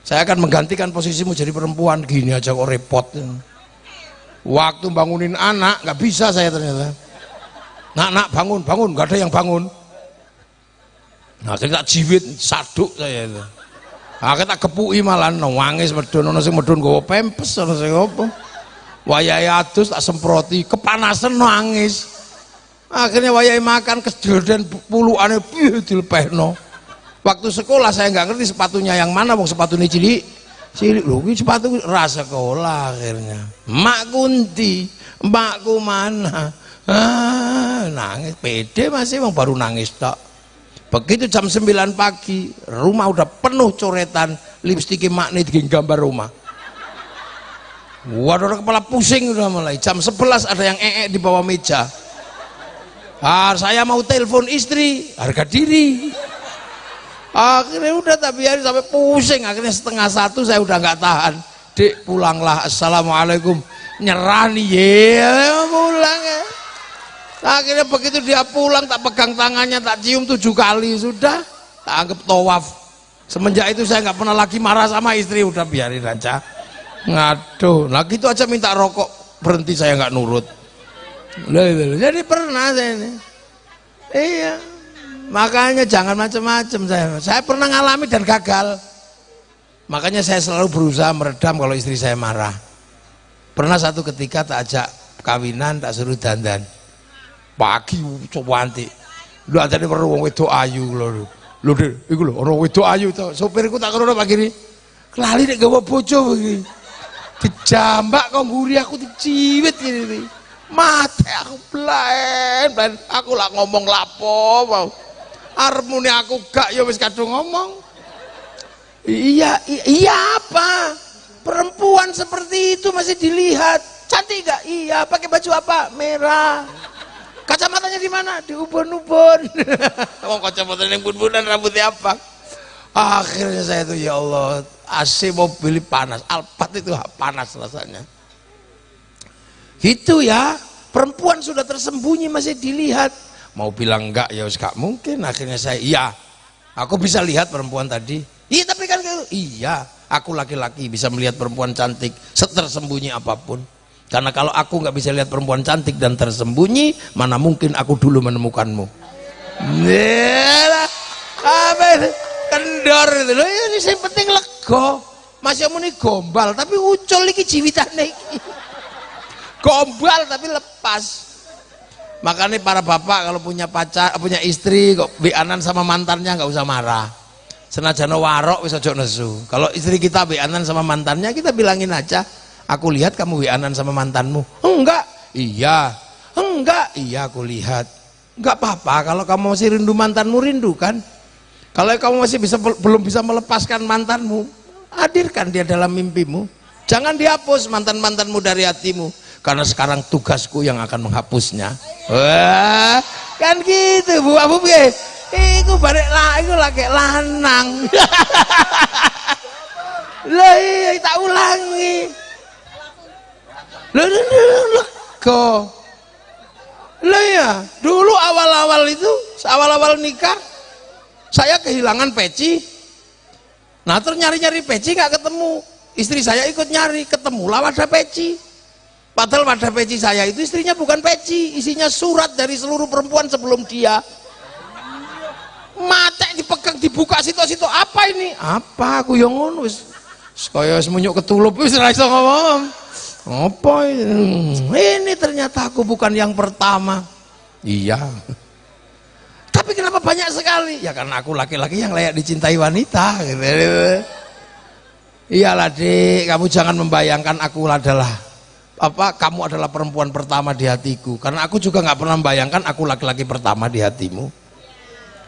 Saya akan menggantikan posisimu jadi perempuan. Gini aja kok repot. Waktu bangunin anak nggak bisa saya ternyata. Nak bangun, nggak ada yang bangun. Nah kita jiwit saduk saya itu. Nah kita kepui malah nangis medun, sing medun gue pempes, sing apa? Wayahe adus tak semproti, kepanasan nangis. Akhirnya wayahe makan kejelden puluhane piye dilepehno. Waktu sekolah saya nggak ngerti sepatunya yang mana, wong sepatunya cilik lho, kuwi sepatu ras sekolah akhirnya. Mak Kunti, mbakku mana? Nangis pede masih wong baru nangis tok. Begitu jam 9 pagi, rumah udah penuh coretan, lipstik makne dikin gambar rumah. Waduh kepala pusing udah mulai. Jam 11 ada yang di bawah meja. Saya mau telepon istri, harga diri. Akhirnya udah tak biarin sampai pusing. Akhirnya 12:30 saya udah nggak tahan. Dek pulanglah, assalamualaikum. Nyerah nih ya pulang ya. Akhirnya begitu dia pulang tak pegang tangannya, tak cium 7 kali sudah. Tak anggap tawaf. Semenjak itu saya nggak pernah lagi marah sama istri, udah biarin aja. Ngaduh, nah gitu aja minta rokok berhenti saya nggak nurut. Jadi pernah saya ini. Iya. Makanya jangan macam-macam saya pernah ngalami dan gagal. Makanya saya selalu berusaha meredam kalau istri saya marah. Pernah satu ketika tak ajak kawinan, tak suruh dandan. Pagi coba anti. Lu ajane perlu wong wedok ayu lho. Lho Dik, iku lho orang wedok ayu to. Sopirku tak krono pagi ini. Kelali nek gawa bojo iki. Dijambak kok mburi aku diciwit gini. Mate aku blen. Aku lah ngomong lapo mau. Arep muni aku gak ya wis kadung ngomong. Iya apa? Perempuan seperti itu masih dilihat. Cantik gak? Iya. Pakai baju apa? Merah. Kacamatanya di mana? Di ubun-ubun. Wong kacamatanya yang bun-bunan, rambutnya apa? Akhirnya saya itu ya Allah, AC mobil panas, Alphard itu panas rasanya. Gitu ya, perempuan sudah tersembunyi masih dilihat. Mau bilang enggak ya gak mungkin. Akhirnya saya iya, aku bisa lihat perempuan tadi. Iya Iya, aku laki-laki bisa melihat perempuan cantik setersembunyi apapun. Karena kalau aku nggak bisa lihat perempuan cantik dan tersembunyi, mana mungkin aku dulu menemukanmu. Apa itu? Kendor itu loh. Ini yang penting lego. Masih muni gombal tapi ucul iki jiwitane iki. Gombal tapi lepas. Makanya para bapak kalau punya pacar, punya istri kok beanan sama mantannya nggak usah marah. Senajan warok wis aja nesu. Kalau istri kita beanan sama mantannya, kita bilangin aja, aku lihat kamu beanan sama mantanmu. Enggak. Iya. Enggak. Iya aku lihat. Enggak apa-apa kalau kamu masih rindu mantanmu, rindukan. Kalau kamu masih belum bisa melepaskan mantanmu, hadirkan dia dalam mimpimu. Jangan dihapus mantan-mantanmu dari hatimu. Karena sekarang tugasku yang akan menghapusnya. Wah, kan gitu Bu Abu piye? Iku barek lah, iku lagi lanang. Lah iya tak ulangi. Lego. Lah ya, dulu awal-awal itu, awal-awal nikah saya kehilangan peci. Nah, terus nyari-nyari peci nggak ketemu. Istri saya ikut nyari, ketemulah wadah peci. Padahal wadah peci saya itu istrinya bukan peci, isinya surat dari seluruh perempuan sebelum dia. Matek dipegang, dibuka situ-situ, apa ini? Apa aku yang ngono wis kaya semunyuk ketulup wis ora iso ngomong. Apa ini? Ini ternyata aku bukan yang pertama. Iya. Tapi kenapa banyak sekali? Ya karena aku laki-laki yang layak dicintai wanita. Iyalah Dik, kamu jangan membayangkan aku adalah kamu adalah perempuan pertama di hatiku, karena aku juga nggak pernah membayangkan aku laki-laki pertama di hatimu.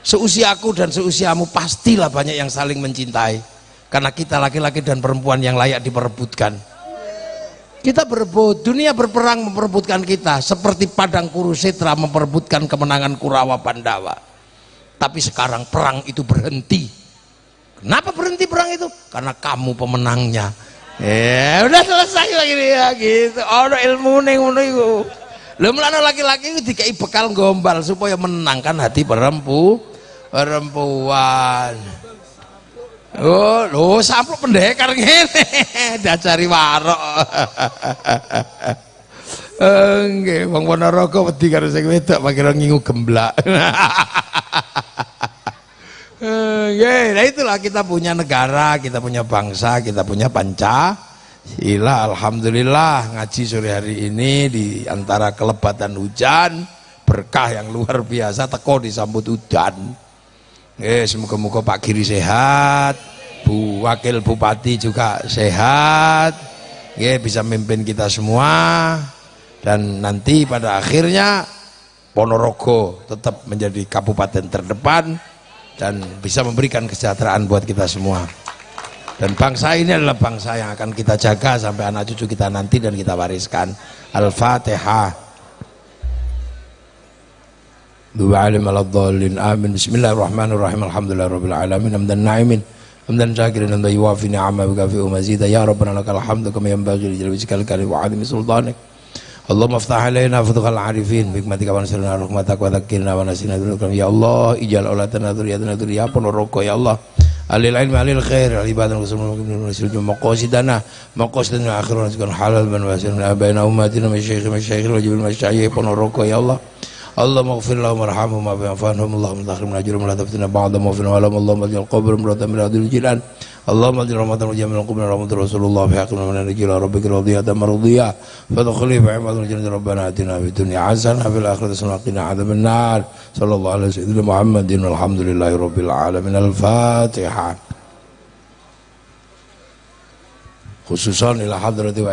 Seusiaku dan seusiamu pastilah banyak yang saling mencintai, karena kita laki-laki dan perempuan yang layak diperebutkan. Kita berebut, dunia berperang memperebutkan kita, seperti padang Kurusetra memperebutkan kemenangan Kurawa Pandawa. Tapi sekarang perang itu berhenti. Kenapa berhenti perang itu? Karena kamu pemenangnya. Udah selesai lagi ya gitu. Ono ilmune ngono iku. Lha mulane laki-laki iku dikai bekal gombal supaya menangkan hati perempuan. Oh, lho sampluk pendekar ngene. Dacari warok. Nggih, wong Ponorogo wedi karo sing wedok makira ngingu gemblak. Nah itulah kita punya negara, kita punya bangsa, kita punya Pancasila. Alhamdulillah ngaji sore hari ini di antara kelebatan hujan, berkah yang luar biasa, teko disambut udan. Semoga-moga Pak Giri sehat, Bu Wakil Bupati juga sehat, bisa memimpin kita semua, dan nanti pada akhirnya Ponorogo tetap menjadi kabupaten terdepan dan bisa memberikan kesejahteraan buat kita semua. Dan bangsa ini adalah bangsa yang akan kita jaga sampai anak cucu kita nanti dan kita wariskan. Al-Fatihah. Amin. Bismillahirrahmanirrahim. Alhamdulillahirabbil alamin. Hamdan na'imin, hamdan syakirin, hamdan yuwafi ni'amahu wa yukafi'u mazida. Ya Rabbana lakal hamdu kama yanbaghi li jalali wajhikal karim wa 'azimi sultanik. Allahumma aftah alaina futuhal arifin bikmatika wa nasrina rahmatak wa dzakirna wa nasina dzikram. Ya Allah, ijal aulatana dzurriyyatana dzurriyyah Ponorogo ya Allah. Alil ilmi alil khair al ibadah rasulullah sallallahu maqasidana maqasidana akhirana sekalian halal ban wasilna baina ummatina masyayikh wa jibil masyayikh Ponorogo ya Allah. Allahumma ighfir lahum warhamhum wa bi'afwanhum Allahumma takhrim najrum la taftina ba'da ma fina wa Allahumma ajil qabr muratan min adil jilan. Allahumma ajil rahmatan wa jamil qubna rahmatur rasulullah fi haqqina wa najil rabbika radiyatan mardiyah fadkhuli fi ibadil jannati rabbana atina fid dunya hasanah fil akhirati hasanah wa qina adzaban nar. Sallallahu alaihi wasallam Muhammadin walhamdulillahi rabbil alamin. Al-Fatihah. Khususan ila hadrati